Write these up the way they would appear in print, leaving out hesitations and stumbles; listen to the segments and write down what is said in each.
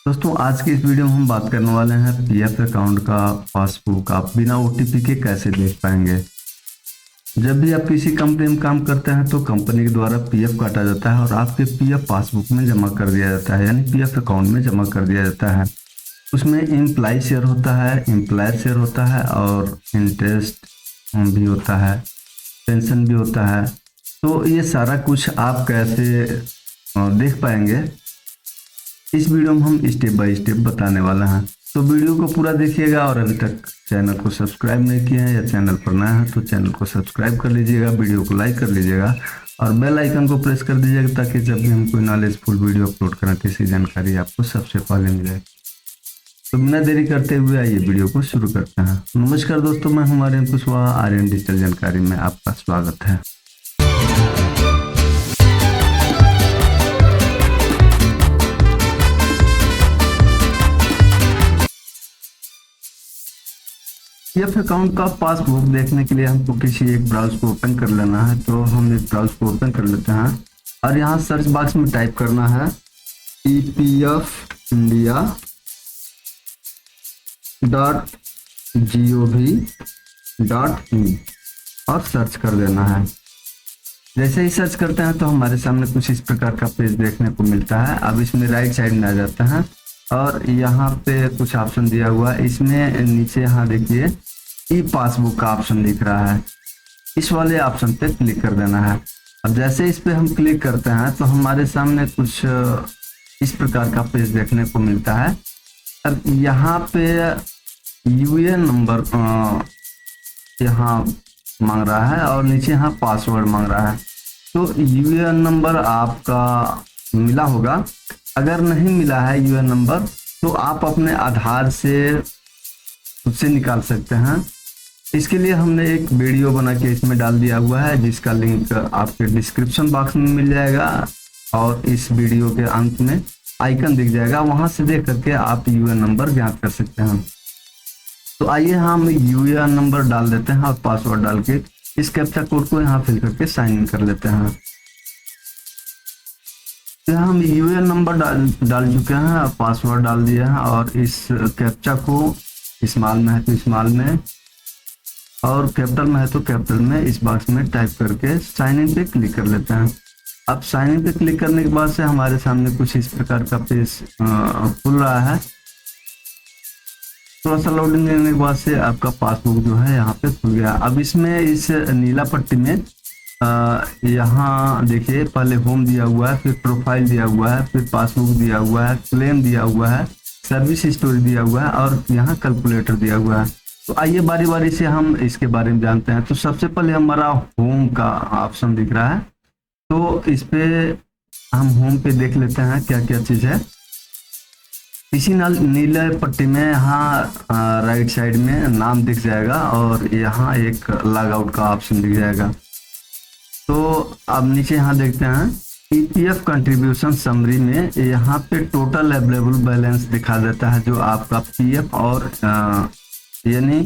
दोस्तों आज की इस वीडियो में हम बात करने वाले हैं पीएफ अकाउंट का पासबुक आप बिना ओटीपी के कैसे देख पाएंगे। जब भी आप किसी कंपनी में काम करते हैं तो कंपनी के द्वारा पीएफ काटा जाता है और आपके पीएफ पासबुक में जमा कर दिया जाता है, यानी पीएफ अकाउंट में जमा कर दिया जाता है। उसमें एम्प्लॉय शेयर होता है, एम्प्लॉयर शेयर होता है और इंटरेस्ट भी होता है, पेंशन भी होता है। तो ये सारा कुछ आप कैसे देख पाएंगे, इस वीडियो में हम स्टेप बाय स्टेप बताने वाला हैं। तो वीडियो को पूरा देखिएगा और अभी तक चैनल को सब्सक्राइब नहीं किए हैं या चैनल पर नया है तो चैनल को सब्सक्राइब कर लीजिएगा, वीडियो को लाइक कर लीजिएगा और बेल आइकन को प्रेस कर दीजिएगा ताकि जब भी हम कोई नॉलेजफुल वीडियो अपलोड करें तो इसकी जानकारी आपको सबसे पहले मिले। तो बिना देरी करते हुए आइए वीडियो को शुरू करते हैं। नमस्कार दोस्तों, मैं हूं आर्यन कुशवाहा। आर्यन डिजिटल जानकारी में आपका स्वागत है। पीएफ अकाउंट का पासबुक देखने के लिए हमको किसी एक ब्राउज़र को ओपन कर लेना है। तो हम एक ब्राउज़र को ओपन कर लेते हैं और यहाँ सर्च बॉक्स में टाइप करना है epfindia.gov.in और सर्च कर देना है। जैसे ही सर्च करते हैं तो हमारे सामने कुछ इस प्रकार का पेज देखने को मिलता है। अब इसमें राइट साइड में आ जाते हैं और यहाँ पे कुछ ऑप्शन दिया हुआ है। इसमें नीचे यहाँ देखिए ई पासबुक का ऑप्शन दिख रहा है, इस वाले ऑप्शन पे क्लिक कर देना है। अब जैसे इस पे हम क्लिक करते हैं तो हमारे सामने कुछ इस प्रकार का पेज देखने को मिलता है। अब यहाँ पे यूएएन नंबर यहाँ मांग रहा है और नीचे यहाँ पासवर्ड मांग रहा है। तो यूएएन नंबर आपका मिला होगा, अगर नहीं मिला है यूएएन नंबर तो आप अपने आधार से उससे निकाल सकते हैं। इसके लिए हमने एक वीडियो बना के इसमें डाल दिया हुआ है जिसका लिंक आपके डिस्क्रिप्शन बॉक्स में मिल जाएगा और इस वीडियो के अंत में आइकन दिख जाएगा, वहां से देख करके आप यूएएन नंबर ज्ञात कर सकते हैं। तो आइए हम यूएएन नंबर डाल देते हैं और पासवर्ड डाल के इस कैप्चा कोड को यहाँ फिल करके साइन इन कर लेते हैं। तो हम यूएएन नंबर डाल चुके हैं और पासवर्ड डाल दिया है और इस कैप्चा को स्मॉल में है तो स्मॉल में और कैपिटल में है तो कैपिटल में इस बॉक्स में टाइप करके साइन इन पे क्लिक कर लेते हैं। अब साइन इन पे क्लिक करने के बाद से हमारे सामने कुछ इस प्रकार का पेज खुल रहा है। थोड़ा सा लोडिंग लेने के बाद से आपका पासबुक जो है यहाँ पे खुल गया। अब इसमें इस नीला पट्टी में यहाँ देखिए पहले होम दिया हुआ है, फिर प्रोफाइल दिया हुआ है, फिर पासबुक दिया हुआ है, क्लेम दिया हुआ है, सर्विस स्टोरी दिया हुआ है और यहाँ कैलकुलेटर दिया हुआ है। तो आइए बारी बारी से हम इसके बारे में जानते हैं। तो सबसे पहले हमारा होम का ऑप्शन दिख रहा है, तो इस पे हम होम पे देख लेते हैं क्या क्या चीज़ है। इसी नीले पट्टी में यहाँ राइट साइड में नाम दिख जाएगा और यहाँ एक लॉग आउट का ऑप्शन दिख जाएगा। तो अब नीचे यहाँ देखते हैं ईपीएफ कंट्रीब्यूशन समरी में यहाँ पे टोटल अवेलेबल बैलेंस दिखा देता है जो आपका पीएफ और यानी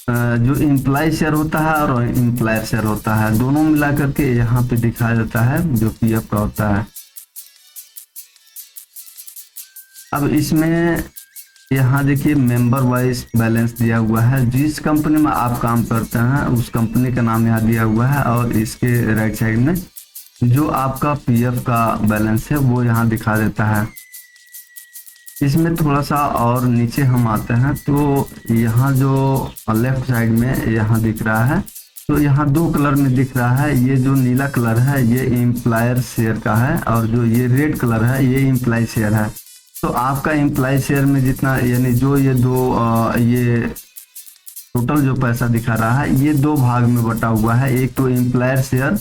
जो एम्प्लॉय शेयर होता है और एम्प्लॉयर शेयर होता है, दोनों मिला करके यहाँ पे दिखाया जाता है जो पीएफ का होता है। अब इसमें यहाँ देखिए मेंबर वाइज बैलेंस दिया हुआ है। जिस कंपनी में आप काम करते हैं उस कंपनी का नाम यहाँ दिया हुआ है और इसके राइट साइड में जो आपका पीएफ का बैलेंस है वो यहाँ दिखा देता है। इसमें थोड़ा सा और नीचे हम आते हैं तो यहाँ जो लेफ्ट साइड में यहाँ दिख रहा है, तो यहाँ दो कलर में दिख रहा है। ये जो नीला कलर है ये एम्प्लॉयर शेयर का है और जो ये रेड कलर है ये एम्प्लॉय शेयर है। तो आपका एम्प्लॉय शेयर में जितना यानी जो ये ये टोटल जो पैसा दिखा रहा है ये दो भाग में बटा हुआ है। एक तो एम्प्लॉयर शेयर,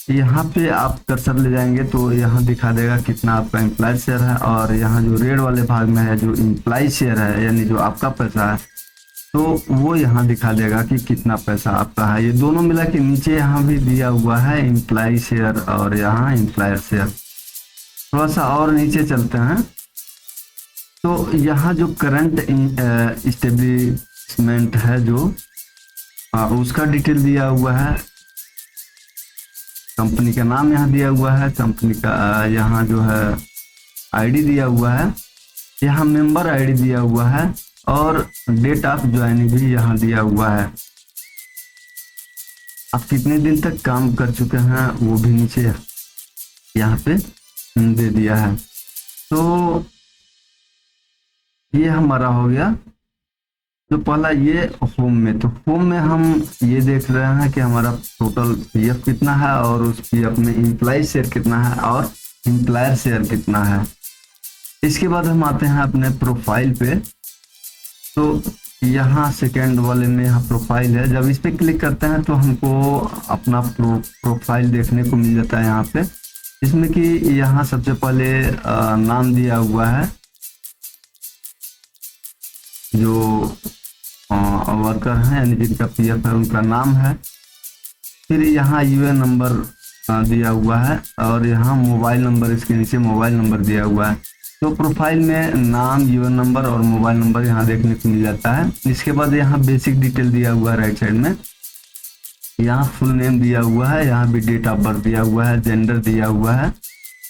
यहाँ पे आप कर्सर ले जाएंगे तो यहाँ दिखा देगा कितना आपका एम्प्लॉयर शेयर है और यहाँ जो रेड वाले भाग में है जो एम्प्लॉय शेयर है यानी जो आपका पैसा है तो वो यहाँ दिखा देगा कि कितना पैसा आपका है। ये दोनों मिला के नीचे यहाँ भी दिया हुआ है एम्प्लॉय शेयर और यहाँ एम्प्लॉयर शेयर। थोड़ा सा और नीचे चलते हैं तो यहाँ जो करंट एस्टेब्लिशमेंट है जो उसका डिटेल दिया हुआ है, कंपनी का नाम यहाँ दिया हुआ है, कंपनी का यहाँ जो है आईडी दिया हुआ है, यहाँ मेंबर आईडी दिया हुआ है और डेट ऑफ ज्वाइनिंग भी यहाँ दिया हुआ है। आप कितने दिन तक काम कर चुके हैं वो भी नीचे यहाँ पे दे दिया है। तो ये हमारा हो गया जो पहला, ये होम में। तो होम में हम ये देख रहे हैं कि हमारा टोटल पीएफ कितना है और उस पीएफ में एम्प्लॉय शेयर कितना है और एम्प्लॉयर शेयर कितना है। इसके बाद हम आते हैं अपने प्रोफाइल पे। तो यहाँ सेकेंड वाले में यहाँ प्रोफाइल है, जब इस पे क्लिक करते हैं तो हमको अपना प्रोफाइल देखने को मिल जाता है यहाँ पे, जिसमें कि यहाँ सबसे पहले नाम दिया हुआ है जो वर्कर हैं यानी जिनका पीएफ है उनका नाम है। फिर यहाँ यूएन नंबर दिया हुआ है और यहाँ मोबाइल नंबर, इसके नीचे मोबाइल नंबर दिया हुआ है। तो प्रोफाइल में नाम, यूएन नंबर और मोबाइल नंबर यहाँ देखने को मिल जाता है। इसके बाद यहाँ बेसिक डिटेल दिया हुआ है राइट साइड में, यहाँ फुल नेम दिया हुआ है, यहाँ भी डेट ऑफ बर्थ दिया हुआ है, जेंडर दिया हुआ है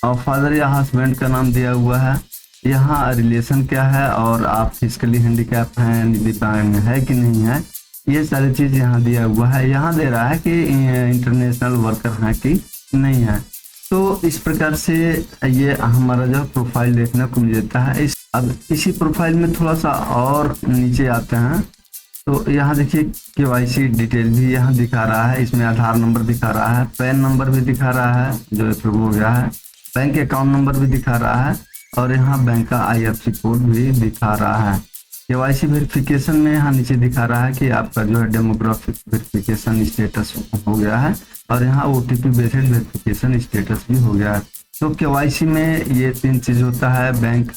और फादर या हस्बैंड का नाम दिया हुआ है। यहाँ रिलेशन क्या है और आप फिजिकली हैंडीकैप हैं, दिव्यांग है कि नहीं है, ये सारी चीज़ यहाँ दिया हुआ है। यहाँ दे रहा है कि इंटरनेशनल वर्कर हैं कि नहीं है। तो इस प्रकार से ये हमारा जो प्रोफाइल देखने को मिल जाता है। अब इसी प्रोफाइल में थोड़ा सा और नीचे आते हैं तो यहाँ देखिए केवाईसी डिटेल भी यहाँ दिखा रहा है, इसमें आधार नंबर दिखा रहा है, पैन नंबर भी दिखा रहा है जो अप्रूव हो गया है, बैंक अकाउंट नंबर भी दिखा रहा है और यहाँ बैंक का आईएफएससी कोड भी दिखा रहा है। केवाईसी वेरिफिकेशन में यहाँ नीचे दिखा रहा है कि आपका जो है डेमोग्राफिक वेरिफिकेशन स्टेटस हो गया है और यहाँ ओटीपी बेस्ड वेरिफिकेशन स्टेटस भी हो गया है। तो केवाईसी में ये 3 चीज होता है, बैंक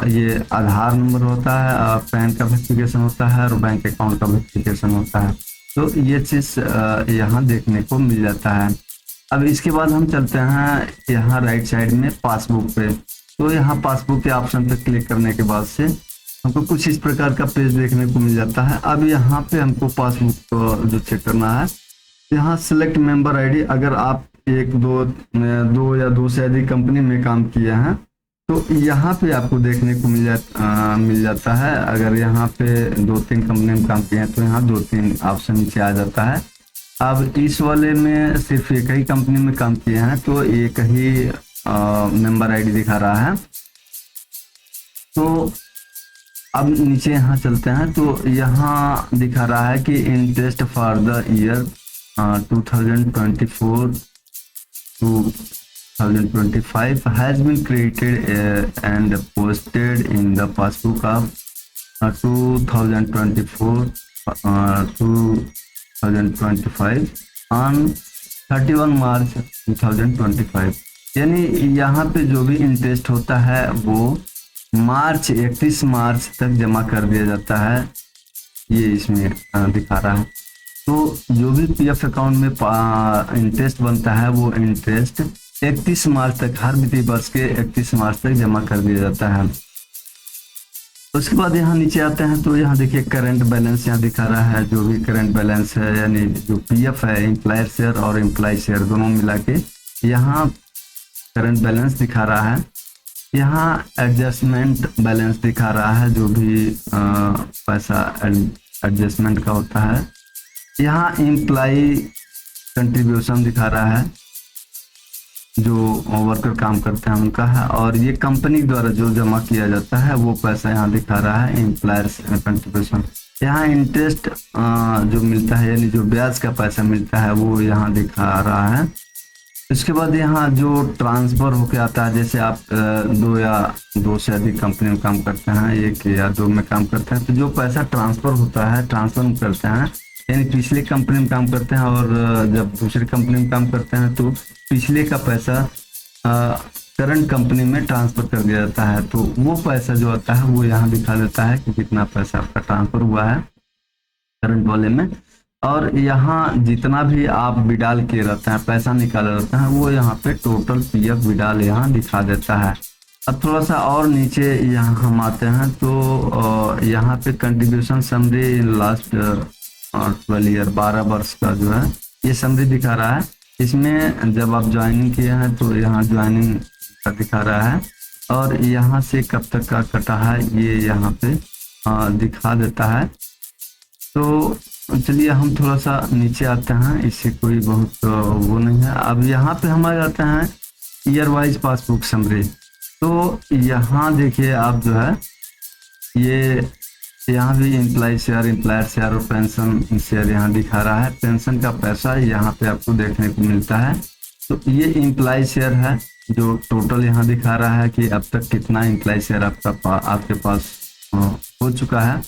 ये आधार नंबर होता है, पैन का वेरिफिकेशन होता है और बैंक अकाउंट का वेरिफिकेशन होता है। तो ये चीज यहाँ देखने को मिल जाता है। अब इसके बाद हम चलते हैं यहाँ राइट साइड में पासबुक पे। तो यहाँ पासबुक के ऑप्शन पे क्लिक करने के बाद से हमको कुछ इस प्रकार का पेज देखने को मिल जाता है। अब यहाँ पे हमको पासबुक को जो चेक करना है, यहाँ सिलेक्ट मेंबर आईडी। अगर आप 1, 2 या 2 से अधिक कंपनी में काम किए हैं तो यहाँ पे आपको देखने को मिल जाता है। अगर यहाँ पे 2-3 कंपनी में काम किए हैं तो यहाँ 2-3 ऑप्शन नीचे आ जाता है। अब इस वाले में सिर्फ एक ही कंपनी में काम किए हैं तो एक ही मेंबर आईडी दिखा रहा है। तो अब नीचे यहाँ चलते हैं तो यहाँ दिखा रहा है कि interest for the year 2024 to 2025 has been created and posted in the passbook of 2024 to 2025 on 31 मार्च 2025। यानी यहाँ पे जो भी इंटरेस्ट होता है वो 31 मार्च तक जमा कर दिया जाता है, ये इसमें दिखा रहा है। तो जो भी पीएफ अकाउंट में इंटरेस्ट बनता है वो इंटरेस्ट 31 मार्च तक, हर वित्तीय वर्ष के 31 मार्च तक जमा कर दिया जाता है। उसके बाद यहाँ नीचे आते हैं तो यहाँ देखिए करंट बैलेंस यहाँ दिखा रहा है, जो भी करंट बैलेंस है यानी जो पीएफ है, एम्प्लॉयर शेयर और एम्प्लॉय शेयर दोनों मिला के यहाँ करंट बैलेंस दिखा रहा है। यहाँ एडजस्टमेंट बैलेंस दिखा रहा है, जो भी पैसा एडजस्टमेंट का होता है। यहाँ एम्प्लॉय कंट्रीब्यूशन दिखा रहा है, जो वर्कर काम करते हैं उनका है, और ये कंपनी द्वारा जो जमा किया जाता है वो पैसा यहाँ दिखा रहा है एम्प्लॉयर्स कंट्रीब्यूशन। यहाँ इंटरेस्ट जो मिलता है यानी जो ब्याज का पैसा मिलता है वो यहाँ दिखा रहा है। इसके बाद यहाँ जो ट्रांसफर होके आता है, जैसे आप 2 या 2 से अधिक कंपनी में काम करते हैं, 1 या 2 में काम करते हैं, तो जो पैसा ट्रांसफर होता है, ट्रांसफर करते हैं यानी पिछले कंपनी में काम करते हैं और जब दूसरी कंपनी में काम करते हैं तो पिछले का पैसा करंट कंपनी में ट्रांसफर कर दिया जाता है। तो वो पैसा जो आता है वो यहाँ दिखा देता है कि कितना पैसा आपका ट्रांसफर हुआ है करंट वाले में, और यहाँ जितना भी आप विड्रॉल किए रहते हैं, पैसा निकाले रहते हैं, वो यहाँ पे टोटल पीएफ विड्रॉल यहाँ दिखा देता है। अब थोड़ा सा और नीचे यहाँ हम आते हैं तो यहाँ पे कंट्रीब्यूशन समरी लास्ट 12 ईयर 12 वर्ष का जो है ये समरी दिखा रहा है। इसमें जब आप ज्वाइनिंग किए हैं तो यहाँ ज्वाइनिंग का दिखा रहा है, और यहाँ से कब तक का कटा है ये यहाँ पे दिखा देता है। तो चलिए हम थोड़ा सा नीचे आते हैं, इससे कोई बहुत वो नहीं है। अब यहाँ पे हमारे आते हैं ईयर वाइज पासबुक समरी। तो यहाँ देखिए आप जो है ये यहाँ भी एम्प्लॉय शेयर, एम्प्लॉयर शेयर और पेंशन शेयर यहाँ दिखा रहा है। पेंशन का पैसा यहाँ पे आपको देखने को मिलता है। तो ये एम्प्लॉय शेयर है जो टोटल यहाँ दिखा रहा है कि अब तक कितना एम्प्लॉय शेयर आपके पास हो चुका है,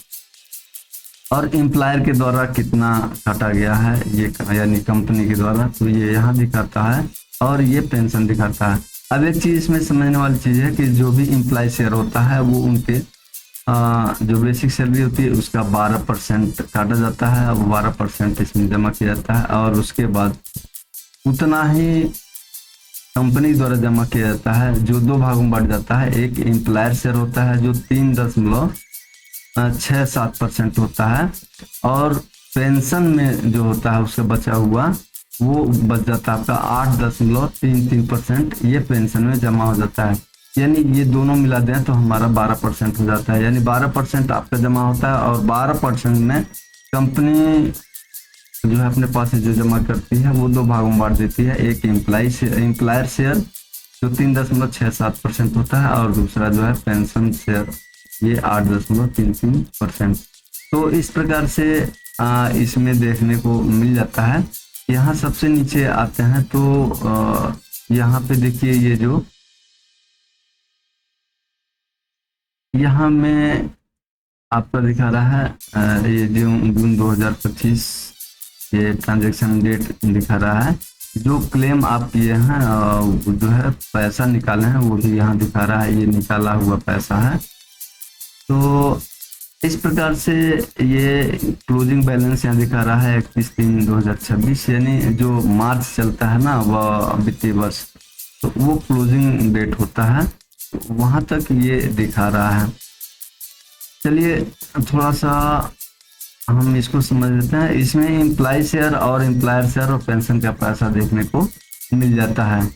और एम्प्लॉयर के द्वारा कितना काटा गया है ये, यानी कंपनी के द्वारा, तो ये यहाँ दिखाता है, और ये पेंशन दिखाता है। अब एक चीज इसमें समझने वाली चीज है कि जो भी एम्प्लॉय शेयर होता है वो उनके जो बेसिक सैलरी होती है उसका 12% काटा जाता है, और 12% इसमें जमा किया जाता है, और उसके बाद उतना ही कंपनी द्वारा जमा किया जाता है, जो दो भागों में बढ़ जाता है। एक एम्प्लॉयर शेयर होता है जो 3.67% होता है, और पेंशन में जो होता है उसका बचा हुआ वो बच जाता है आपका 8.33%, ये पेंशन में जमा हो जाता है। यानी ये दोनों मिला दें तो हमारा 12% हो जाता है, यानी 12% आपका जमा होता है, और 12% में कंपनी जो है अपने पास जो जमा करती है वो दो भागों में बांट देती है। एक एम्प्लॉयर शेयर जो 3.67% होता है, और दूसरा जो है पेंशन शेयर ये 8.33%। तो इस प्रकार से इसमें देखने को मिल जाता है। यहाँ सबसे नीचे आते हैं तो यहाँ पे देखिए ये जो यहाँ में आपका दिखा रहा है ये जून 2025 ये ट्रांजैक्शन डेट दिखा रहा है। जो क्लेम आप किए हैं जो है पैसा निकाले हैं वो भी यहाँ दिखा रहा है, ये निकाला हुआ पैसा है। तो इस प्रकार से ये क्लोजिंग बैलेंस यहाँ दिखा रहा है 31/3/2026, यानी जो मार्च चलता है ना वह वित्तीय वर्ष, तो वो क्लोजिंग डेट होता है, वहां तक ये दिखा रहा है। चलिए थोड़ा सा हम इसको समझ लेते हैं। इसमें एम्प्लॉय शेयर और एम्प्लॉयर शेयर और पेंशन का पैसा देखने को मिल जाता है।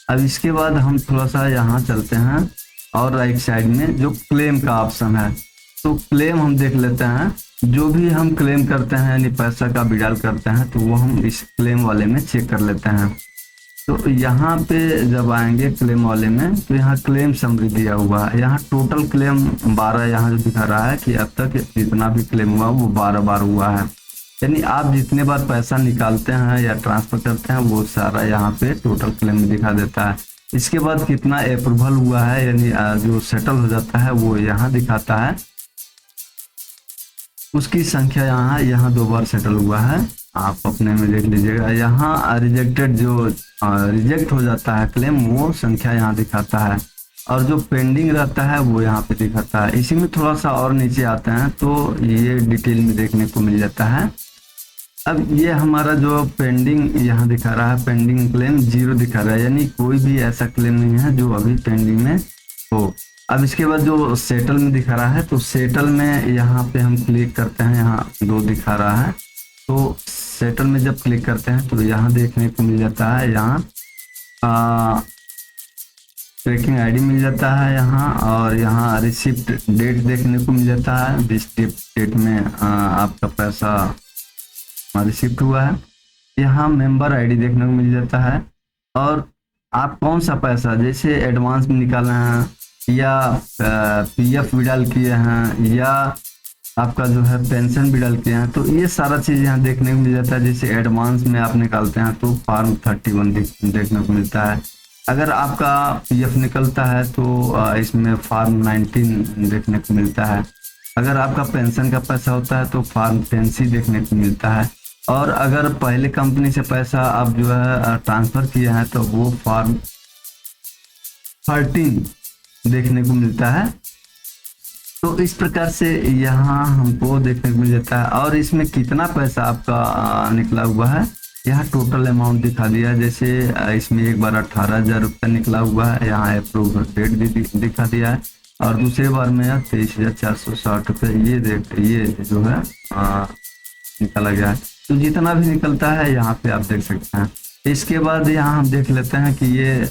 अब इसके बाद हम थोड़ा सा यहाँ चलते हैं, और राइट साइड में जो क्लेम का ऑप्शन है, तो क्लेम हम देख लेते हैं। जो भी हम क्लेम करते हैं यानी पैसा का विड्रॉल करते हैं तो वो हम इस क्लेम वाले में चेक कर लेते हैं। तो यहाँ पे जब आएंगे क्लेम वाले में तो यहाँ क्लेम समरी दिया हुआ है। यहाँ टोटल क्लेम 12 यहाँ जो दिखा रहा है कि अब तक जितना भी क्लेम हुआ वो 12 बार हुआ है, यानी आप जितने बार पैसा निकालते हैं या ट्रांसफर करते हैं वो सारा यहाँ पे टोटल क्लेम में दिखा देता है। इसके बाद कितना अप्रूवल हुआ है यानी जो सेटल हो जाता है वो यहाँ दिखाता है, उसकी संख्या यहाँ 2 बार सेटल हुआ है, आप अपने में देख लीजिएगा। यहाँ रिजेक्टेड जो रिजेक्ट हो जाता है क्लेम वो संख्या यहाँ दिखाता है, और जो पेंडिंग रहता है वो यहाँ पे दिखाता है। इसी में थोड़ा सा और नीचे आते हैं तो ये डिटेल में देखने को मिल जाता है। अब ये हमारा जो पेंडिंग यहाँ दिखा रहा है, पेंडिंग क्लेम 0 दिखा रहा है, यानी कोई भी ऐसा क्लेम नहीं है जो अभी पेंडिंग में हो। अब इसके बाद जो सेटल में दिखा रहा है, तो सेटल में यहाँ पे हम क्लिक करते हैं, यहाँ 2 दिखा रहा है, तो सेटल में जब क्लिक करते हैं तो यहाँ देखने को मिल जाता है, यहाँ ट्रैकिंग आईडी मिल जाता है यहाँ, और यहाँ रिसिप्ट डेट देखने को मिल जाता है, जिस डेट में आपका पैसा रिसिप्ट हुआ है। यहाँ मेंबर आईडी देखने को मिल जाता है, और आप कौन सा पैसा जैसे एडवांस में निकाले हैं या पीएफ विड्रॉल किए हैं या आपका जो है पेंशन विड्रॉल किए हैं, तो ये सारा चीज़ यहाँ देखने को मिल जाता है। जैसे एडवांस में आप निकालते हैं तो फॉर्म 31 देखने को मिलता है। अगर आपका पीएफ निकलता है तो इसमें फॉर्म 19 देखने को मिलता है। अगर आपका पेंशन का पैसा होता है तो फॉर्म 10C देखने को मिलता है, और अगर पहले कंपनी से पैसा आप जो है ट्रांसफर किए हैं तो वो फॉर्म 13 देखने को मिलता है। तो इस प्रकार से यहाँ हमको देखने को मिल जाता है, और इसमें कितना पैसा आपका निकला हुआ है यहाँ टोटल अमाउंट दिखा दिया है। जैसे इसमें एक बार 18,000 रुपये निकला हुआ है, यहाँ अप्रूव डेट भी दिखा दिया है, और दूसरे बार में 23,460 रुपये ये जो है निकाला गया है। तो जितना भी निकलता है यहाँ पे आप देख सकते हैं। इसके बाद यहाँ हम देख लेते हैं कि ये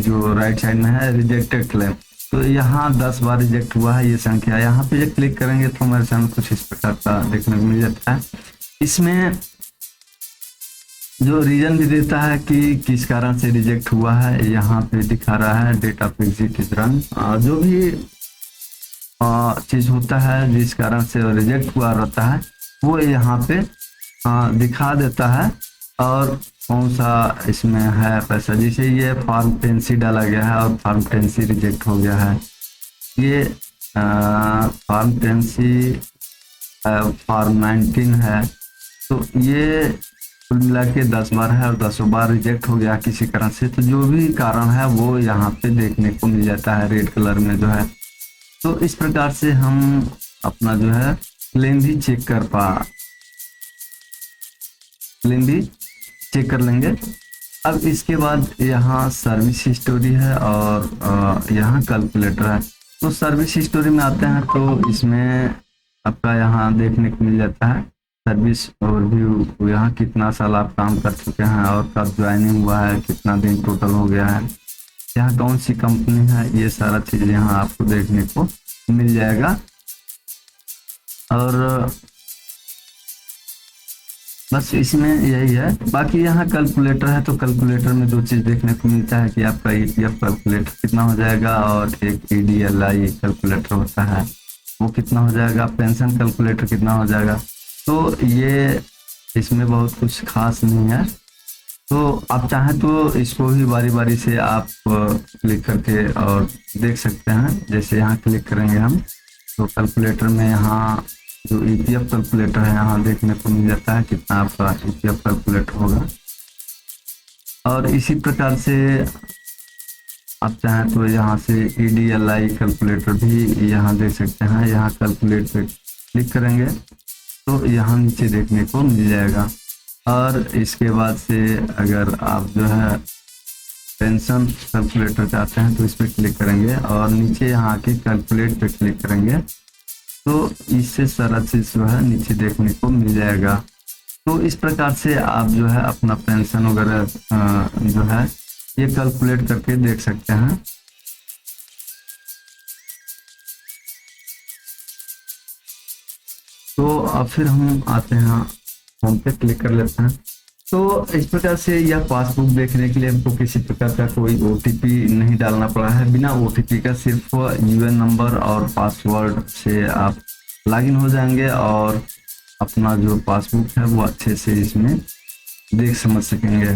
जो राइट साइड में है रिजेक्टेड क्लेम, तो यहाँ 10 बार रिजेक्ट हुआ है ये संख्या। यहाँ पे जब क्लिक करेंगे तो हमारे सामने कुछ इस प्रकार का देखने को मिल जाता है। इसमें जो रीजन भी देता है कि किस कारण से रिजेक्ट हुआ है, यहाँ पे दिखा रहा है date of exit is run. जो भी चीज होता है जिस कारण से रिजेक्ट हुआ रहता है वो यहाँ पे दिखा देता है, और कौन सा इसमें है पैसा। जैसे ये फॉर्म 10C डाला गया है और फॉर्म 10C रिजेक्ट हो गया है। ये फॉर्म 10C फॉर्म 19 है, तो ये कुल मिला के 10 बार है और 10 बार रिजेक्ट हो गया किसी कारण से। तो जो भी कारण है वो यहाँ पे देखने को मिल जाता है रेड कलर में जो है। तो इस प्रकार से हम अपना जो है क्लेम भी चेक कर लेंगे। अब इसके बाद यहाँ सर्विस हिस्टोरी है और यहाँ कैलकुलेटर है। तो सर्विस हिस्टोरी में आते हैं तो इसमें आपका यहाँ देखने को मिल जाता है सर्विस ओवरव्यू, यहाँ कितना साल आप काम कर चुके हैं और कब ज्वाइनिंग हुआ है, कितना दिन टोटल हो गया है, यहाँ कौन सी कंपनी है, ये सारा चीज यहाँ आपको देखने को मिल जाएगा। और बस इसमें यही है। बाकी यहाँ कैलकुलेटर है, तो कैलकुलेटर में दो चीज देखने को मिलता है कि आपका ईपीएफ कैलकुलेटर कितना हो जाएगा और एक ईडीएलआई कैलकुलेटर होता है वो कितना हो जाएगा, पेंशन कैलकुलेटर कितना हो जाएगा। तो ये इसमें बहुत कुछ खास नहीं है, तो आप चाहें तो इसको ही बारी बारी से आप क्लिक करके और देख सकते हैं। जैसे यहाँ क्लिक करेंगे हम तो कैलकुलेटर में यहाँ जो ईपीएफ कैलकुलेटर है यहाँ देखने को मिल जाता है कितना आपका ईपीएफ कैलकुलेटर होगा। और इसी प्रकार से आप चाहें तो यहाँ से ईडीएलआई कैलकुलेटर भी यहाँ देख सकते हैं। यहाँ कैलकुलेट पे क्लिक करेंगे तो यहाँ नीचे देखने को मिल जाएगा। और इसके बाद से अगर आप जो है पेंशन कैलकुलेटर चाहते हैं तो इस पर क्लिक करेंगे और नीचे यहाँ के कैलकुलेट पे क्लिक करेंगे तो इससे सारा चीज जो है नीचे देखने को मिल जाएगा। तो इस प्रकार से आप जो है अपना पेंशन वगैरह जो है ये कैलकुलेट करके देख सकते हैं। तो अब फिर हम आते हैं होम पे क्लिक कर लेते हैं। तो इस प्रकार से यह पासबुक देखने के लिए हमको किसी प्रकार का कोई ओटीपी नहीं डालना पड़ा है। बिना ओटीपी का सिर्फ यूएन नंबर और पासवर्ड से आप लॉगिन हो जाएंगे और अपना जो पासबुक है वो अच्छे से इसमें देख समझ सकेंगे।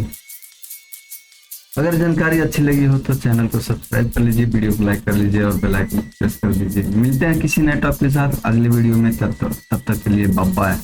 अगर जानकारी अच्छी लगी हो तो चैनल को सब्सक्राइब कर लीजिए, वीडियो को लाइक कर लीजिए और बेल आइकन प्रेस कर दीजिए। मिलते हैं किसी नए टॉपिक के साथ अगले वीडियो में, तब तक के लिए बाय बाय।